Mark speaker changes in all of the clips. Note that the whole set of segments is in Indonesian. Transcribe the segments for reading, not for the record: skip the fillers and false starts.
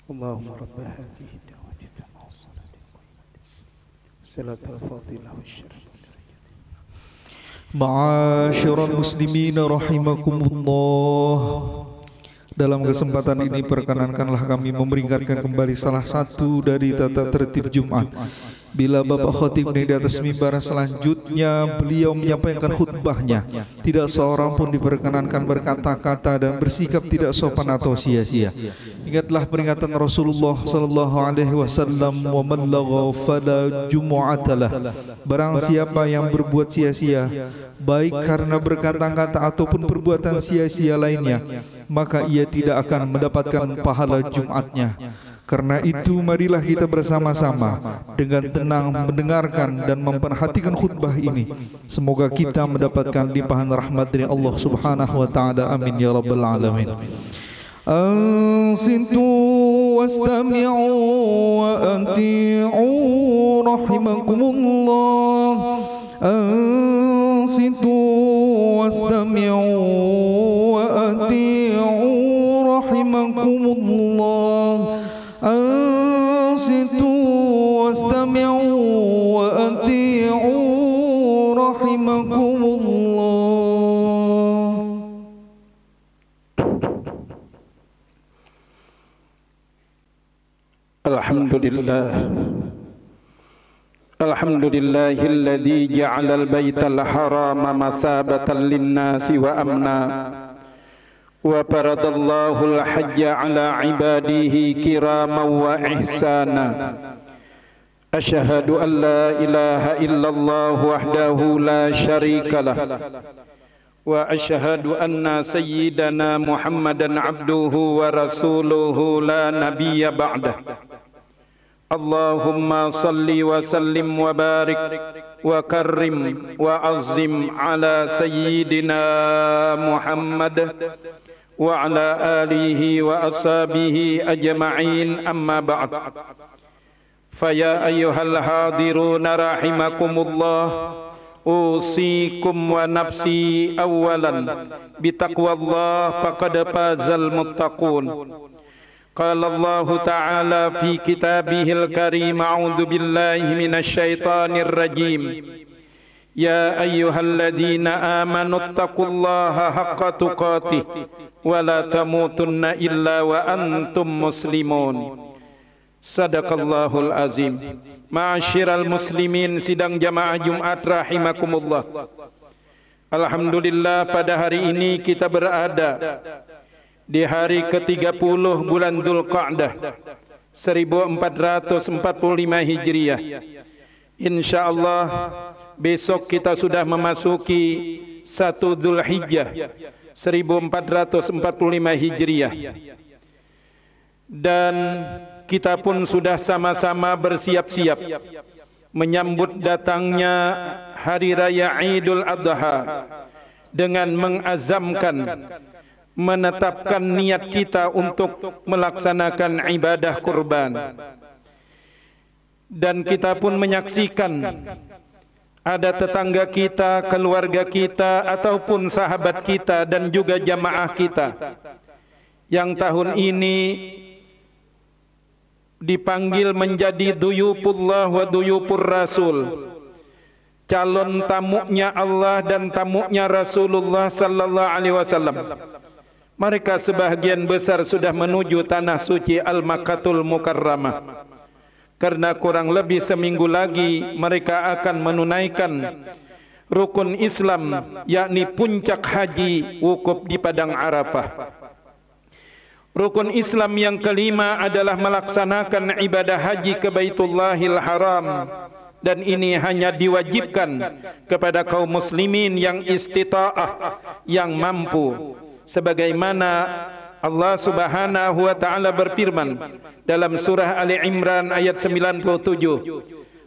Speaker 1: اللهم رب هذه الدعوة التامة والصلاة القائمة صلاة الفاضلة والشرف.
Speaker 2: Ma'asyiral muslimin rahimakumullah. Dalam kesempatan ini perkenankanlah kami memperingatkan kembali salah satu dari tata tertib Jumat. Bila Bapak Khatib di atas mimbar selanjutnya beliau menyampaikan khutbahnya, tidak seorang pun diperkenankan berkata-kata dan bersikap tidak sopan atau sia-sia. Ingatlah peringatan Rasulullah sallallahu alaihi wasallam, wa man lagha fala jumu'atalah. Barang siapa yang berbuat sia-sia, baik karena berkata-kata ataupun perbuatan sia-sia lainnya, maka ia tidak akan mendapatkan pahala Jumatnya. Karena itu marilah kita bersama-sama dengan tenang mendengarkan dan memperhatikan khutbah ini. Semoga kita mendapatkan limpahan rahmat dari Allah Subhanahu wa taala. Amin ya rabbal alamin. Ansitu wastami'u wa ati'u rahimakumullah. Ansitu wastami'u wa ati'u rahimakumullah. Ansitu wastami'u wa ati'u rahimakumullah.
Speaker 1: Alhamdulillah. Alhamdulillahilladzi ja'alal baital harama mathabatan linnasi wa amna. Wa faradallahu al-hajja ala ibadihi kiraman wa ihsana. Asyhadu an la ilaha illallah wahdahu la syarika lah. Wa asyhadu anna sayyidana Muhammadan abduhu wa rasuluhu la nabiyya ba'dah. Allahumma salli wa sallim wa barik wa karrim wa azim ala sayyidina Muhammad wa ala alihi wa ashabihi ajma'in, amma ba'd. Faya ayyuhal hadiruna rahimakumullah, usikum wa nafsi awalan bitaqwallah faqad fazal muttaqun. Qala Allah ta'ala fi kitabihil karim, a'udzu billahi minasy syaithanir rajim. Ya ayyuhalladzina amanu taqullaha haqqa tuqatih wa la tamutunna illa wa antum muslimun. Sadaqallahul azim. Ma'asyiral muslimin sidang jamaah Jumat rahimakumullah. Alhamdulillah, pada hari ini kita berada di hari ke-30 bulan Dzulqa'dah 1445 Hijriah. Insyaallah besok kita sudah memasuki 1 Dzulhijjah 1445 Hijriah. Dan kita pun sudah sama-sama bersiap-siap menyambut datangnya Hari Raya Idul Adha dengan mengazamkan, menetapkan niat kita untuk melaksanakan ibadah kurban. Dan kita pun menyaksikan ada tetangga kita, keluarga kita, ataupun sahabat kita dan juga jamaah kita yang tahun ini dipanggil menjadi duyupullah wa duyupur rasul, calon tamunya Allah dan tamunya Rasulullah sallallahu alaihi wasallam. Mereka sebahagian besar sudah menuju tanah suci Al-Makkatul Mukarramah. Karena kurang lebih seminggu lagi mereka akan menunaikan rukun Islam, yakni puncak haji wukuf di Padang Arafah. Rukun Islam yang kelima adalah melaksanakan ibadah haji ke Baitullahil Haram. Dan ini hanya diwajibkan kepada kaum muslimin yang istita'ah, yang mampu. Sebagaimana Allah Subhanahu wa taala berfirman dalam surah Ali Imran ayat 97,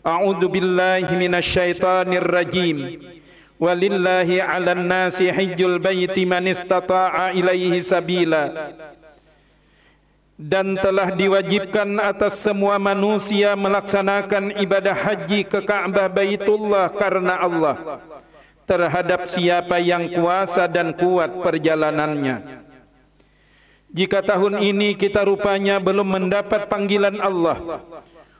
Speaker 1: A'udzu billahi minasyaitonir rajim. Walillahi 'alan nasi hajjul baiti man istata'a ilaihi sabila. Dan telah diwajibkan atas semua manusia melaksanakan ibadah haji ke Ka'bah Baitullah karena Allah, terhadap siapa yang kuasa dan kuat perjalanannya. Jika tahun ini kita rupanya belum mendapat panggilan Allah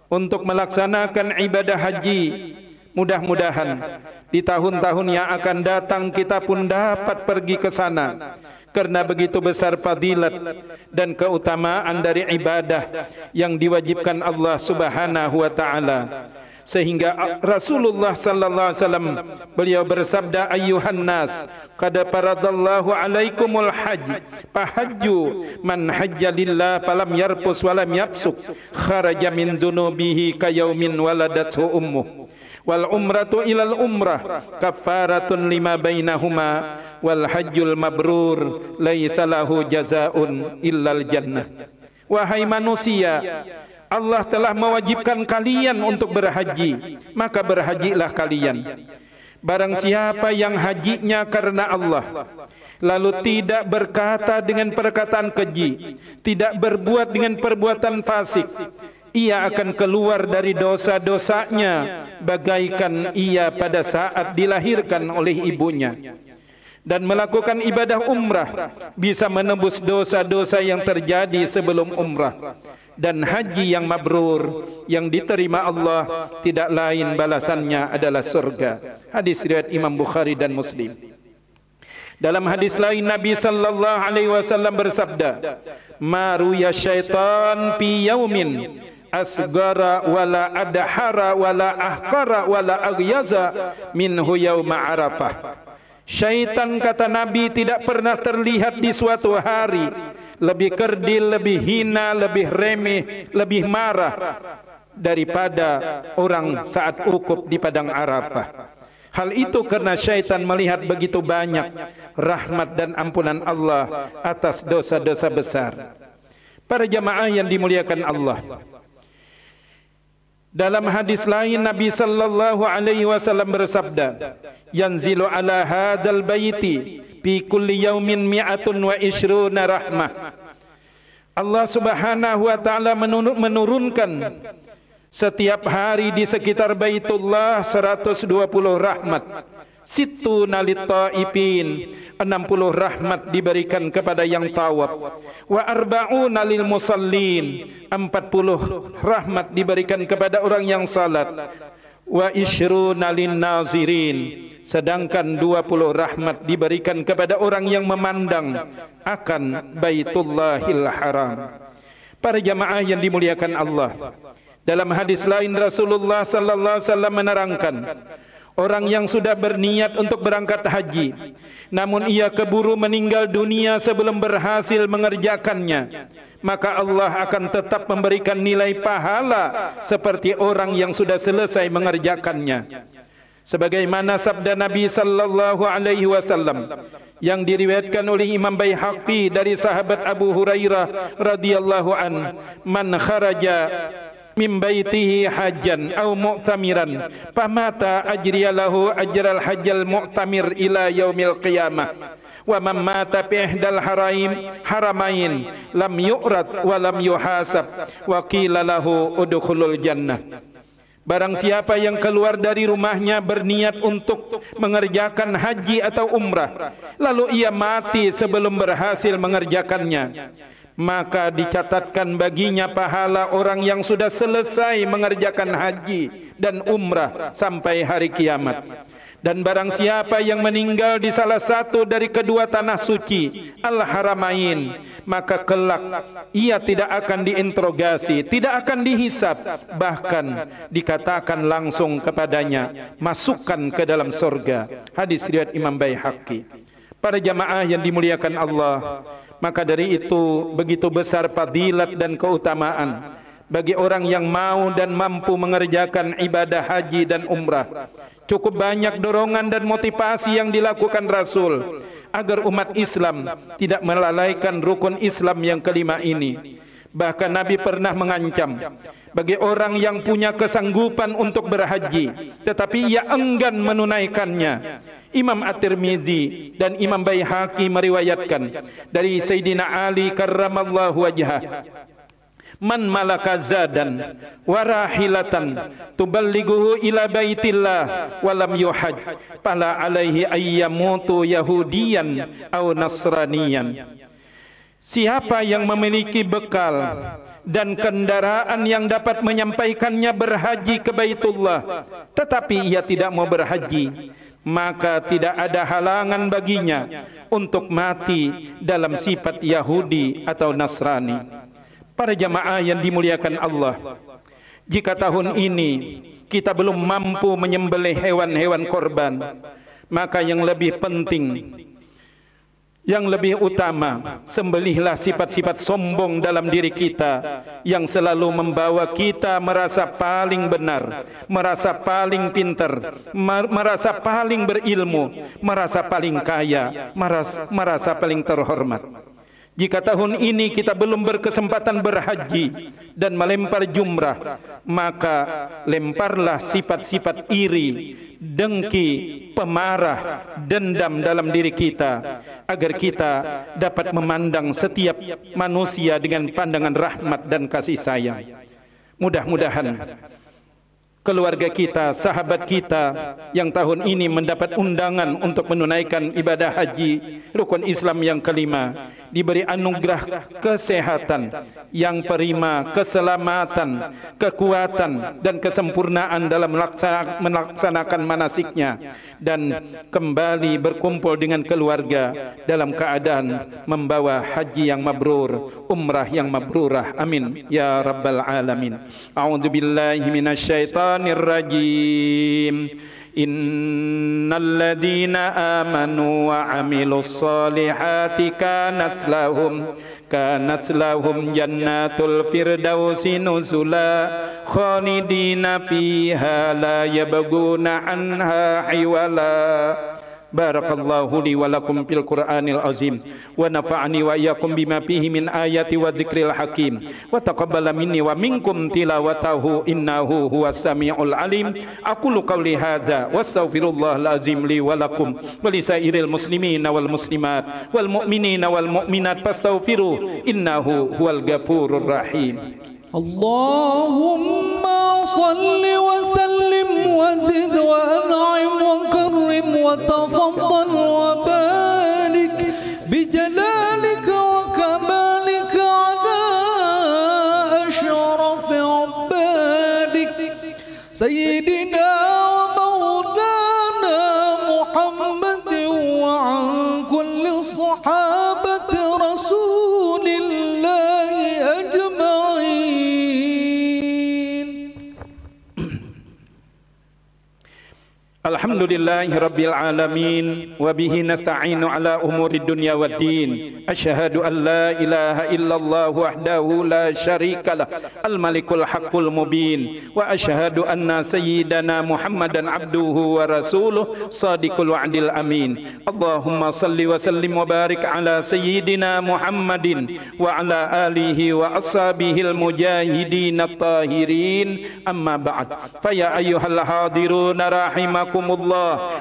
Speaker 1: untuk melaksanakan ibadah haji, mudah-mudahan di tahun-tahun yang akan datang kita pun dapat pergi ke sana, karena begitu besar fadilat dan keutamaan dari ibadah yang diwajibkan Allah Subhanahu wa taala. Sehingga Rasulullah sallallahu alaihi wasallam beliau bersabda, ayyuhan nas qad faradallahu alaikumul hajj fahajju man hajja lillah falam yarfus walam yafsuk kharaja min dzunubihi kayaumin waladathu ummuh wal umratu ilal umrah kafaratun lima bainahuma wal hajjul mabrur laisa lahu jazaun illal jannah. Wahai manusia, Allah telah mewajibkan kalian untuk berhaji, maka berhajilah kalian. Barang siapa yang hajinya karena Allah, lalu tidak berkata dengan perkataan keji, tidak berbuat dengan perbuatan fasik, ia akan keluar dari dosa-dosanya bagaikan ia pada saat dilahirkan oleh ibunya. Dan melakukan ibadah umrah bisa menembus dosa-dosa yang terjadi sebelum umrah. Dan haji yang mabrur yang diterima Allah tidak lain balasannya adalah surga. Hadis riwayat Imam Bukhari dan Muslim. Dalam hadis lain Nabi sallallahu alaihi wasallam bersabda, "Ma ruya syaitan fi yaumin asgara wala adhara wala ahqara wala aghyaza minhu yauma Arafah." Syaitan, kata Nabi, tidak pernah terlihat di suatu hari lebih kerdil, lebih hina, lebih remeh, lebih marah daripada orang saat ukuf di padang Arafah. Hal itu karena syaitan melihat begitu banyak rahmat dan ampunan Allah atas dosa-dosa besar. Para jamaah yang dimuliakan Allah, dalam hadis lain Nabi sallallahu alaihi wasallam bersabda, yanzilu ala hadzal baiti fi kulli yaumin mi'atun wa ishruna rahmah. Allah Subhanahu wa taala menurunkan setiap hari di sekitar Baitullah 120 rahmat. Sittuna lit-taifin, 60 rahmat diberikan kepada yang tawaf. Wa arba'una lil musallin, 40 rahmat diberikan kepada orang yang salat. Wa ishruna lin nazirin, sedangkan 20 rahmat diberikan kepada orang yang memandang akan Baitullahil Haram. Para jamaah yang dimuliakan Allah, dalam hadis lain Rasulullah sallallahu alaihi wasallam menerangkan, orang yang sudah berniat untuk berangkat haji, namun ia keburu meninggal dunia sebelum berhasil mengerjakannya, maka Allah akan tetap memberikan nilai pahala seperti orang yang sudah selesai mengerjakannya. Sebagaimana sabda Nabi sallallahu alaihi wasallam yang diriwayatkan oleh Imam Baihaqi dari sahabat Abu Hurairah radhiyallahu an, man kharaja min baitihi hajjan aw mu'tamiran famata ajriya lahu ajral hajjal mu'tamir ila yaumil qiyamah wa man mata fi ihdal haramain lam yu'rad wa lam yuhasab wa qila lahu udkhulul jannah. Barang siapa yang keluar dari rumahnya berniat untuk mengerjakan haji atau umrah, lalu ia mati sebelum berhasil mengerjakannya, maka dicatatkan baginya pahala orang yang sudah selesai mengerjakan haji dan umrah sampai hari kiamat. Dan barang siapa yang meninggal di salah satu dari kedua tanah suci Al-Haramain, maka kelak ia tidak akan diinterogasi, tidak akan dihisab, bahkan dikatakan langsung kepadanya, masukkan ke dalam surga. Hadis riwayat Imam Baihaqi. Para jamaah yang dimuliakan Allah, maka dari itu begitu besar fadilat dan keutamaan bagi orang yang mau dan mampu mengerjakan ibadah haji dan umrah. Cukup banyak dorongan dan motivasi yang dilakukan Rasul agar umat Islam tidak melalaikan rukun Islam yang kelima ini. Bahkan Nabi pernah mengancam bagi orang yang punya kesanggupan untuk berhaji tetapi ia enggan menunaikannya. Imam At-Tirmizi dan Imam Baihaqi meriwayatkan dari Sayyidina Ali karramallahu wajhah, man malaka zadan warahilatan tuballighuhu ila baitillah walam yuhaj fala alaihi ayyamutu yahudiyan aw nasraniyan. Siapa yang memiliki bekal dan kendaraan yang dapat menyampaikannya berhaji ke Baitullah, tetapi ia tidak mau berhaji, maka tidak ada halangan baginya untuk mati dalam sifat Yahudi atau Nasrani. Para jamaah yang dimuliakan Allah, jika tahun ini kita belum mampu menyembelih hewan-hewan korban, maka yang lebih penting, yang lebih utama, sembelihlah sifat-sifat sombong dalam diri kita yang selalu membawa kita merasa paling benar, merasa paling pintar, merasa paling berilmu, merasa paling kaya, merasa paling terhormat. Jika tahun ini kita belum berkesempatan berhaji dan melempar jumrah, maka lemparlah sifat-sifat iri, dengki, pemarah, dendam dalam diri kita, agar kita dapat memandang setiap manusia dengan pandangan rahmat dan kasih sayang. Mudah-mudahan keluarga kita, sahabat kita yang tahun ini mendapat undangan untuk menunaikan ibadah haji rukun Islam yang kelima, diberi anugerah kesehatan yang prima, keselamatan, kekuatan dan kesempurnaan dalam melaksanakan manasiknya, dan kembali berkumpul dengan keluarga dalam keadaan membawa haji yang mabrur, umrah yang mabrurah. Amin ya rabbal alamin. A'udzubillahi minasyaitonir rajim. Innal ladzina amanu wa 'amilus solihati kanat lahum jannatul firdausi nuzula khalidina fiha la yabghuna anha hiwala. Barakallahu li wa lakum fil Qur'anil azim wa nafa'ani wa iyyakum bima fihi min ayati wa dzikril hakim wa taqabbala minni wa minkum tilawatahu innahu huwas samiul alim. Aqulu qawli hadza wastaghfirullahal azim li wa lakum wa lisairil muslimina wal muslimat wal mu'minina wal mu'minat fastaghfiru innahu huwal ghafurur rahim.
Speaker 2: Allahumma salli wa sallim wa zid wa an'im wa karrim wa tafaddal wa barik bi jalalika wa kamalika ala ashraf ibadik sayyidina wa maulana Muhammadin wa an kulli sahabati rasulillahi ajma'in.
Speaker 1: Alhamdulillahi rabbil alamin wa bihi nasta'inu ala umurid dunya waddin. Asyhadu an la ilaha illallah wahdahu la syarikalah al-malikul haqqul mubin wa asyhadu anna sayyidana Muhammadan abduhu wa rasuluh sadiqul wa'dil amin. Allahumma salli wa sallim wa barik ala sayyidina Muhammadin wa ala alihi wa ashabihil mujahidin at-tahirin. Amma ba'd. Fa ya ayyuhal hadirun rahimakum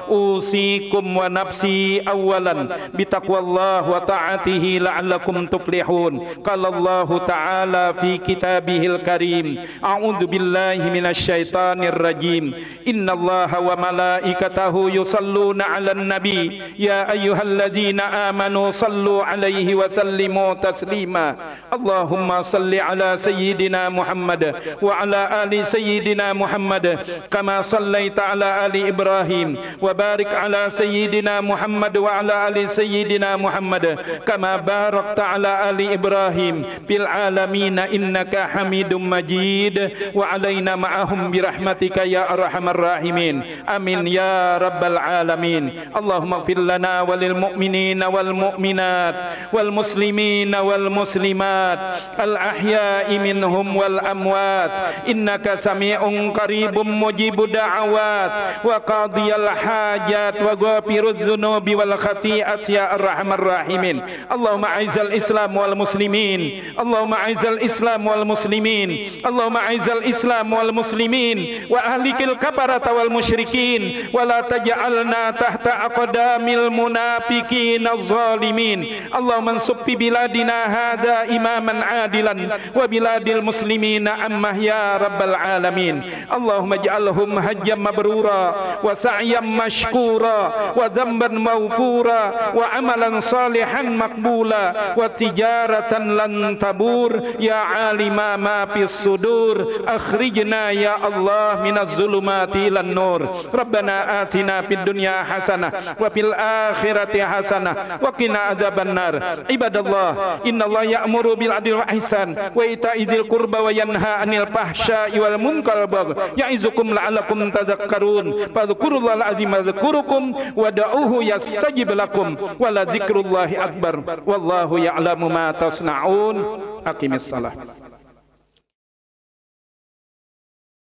Speaker 1: usikum wa nafsi awalan bitaqwallah wa ta'atihi la'allakum tuflihun. Qala Allah ta'ala fi kitabihil karim, a'udzu billahi minasyaitonir rajim. Innallaha wa malaikatahu yusalluna 'alan nabi ya ayyuhalladzina amanu sallu 'alaihi wa sallimu taslima. Allahumma salli 'ala sayyidina Muhammad wa 'ala ali sayyidina Muhammad kama sallaita 'ala ali Ibrahim wa barik ala sayyidina Muhammad wa ala ali sayyidina Muhammad kama barakta ala ali Ibrahim fil alamin innaka Hamidum Majid wa alaina ma'ahum birahmatika ya arhamar rahimin. Amin ya rabbal alamin. Allahumma ighfir lana walil mu'minina wal mu'minat wal muslimina wal muslimat al ahya'i minhum wal amwat innaka sami'un qaribum mujibud da'awat wa qadiyal hajat wa ghafirudz dzunubi wal khati'at ya arhamar rahimin. Allahumma a'izzal islam wal muslimin, Allahumma a'izzal islam wal muslimin, Allahumma a'izzal islam wal muslimin wa ahlikil kafarata wal musyrikin wa la taj'alna tahta aqdamil munafiqin az-zalimin. Allahumma ansub fi biladina hadha imaman adilan wa biladil muslimina ammah ya rabbal alamin. Allahumma ij'alhum hajjan mabrura wa sa'yan mashkura wa dhanban maghfura wa amalan salihan maqbula wa tijaratan lan tabur ya alima ma fis sudur akhrijna ya Allah minaz zulumati ilan nur rabbana atina fid dunya hasanah wa fil akhirati hasanah wa qina adzabannar ibadallah innallaha ya'muru bil adli wal ihsan wa ita'i dzil qurba wa yanha 'anil fahsya'i wal munkar wal baghi ya'izukum la'allakum tadhakkarun fadhkurullahal azim yadhkurukum wa da'uhu yastajib lakum wa la dzikrullahi akbar wallahu ya'lamu ma tasna'un aqimis salah.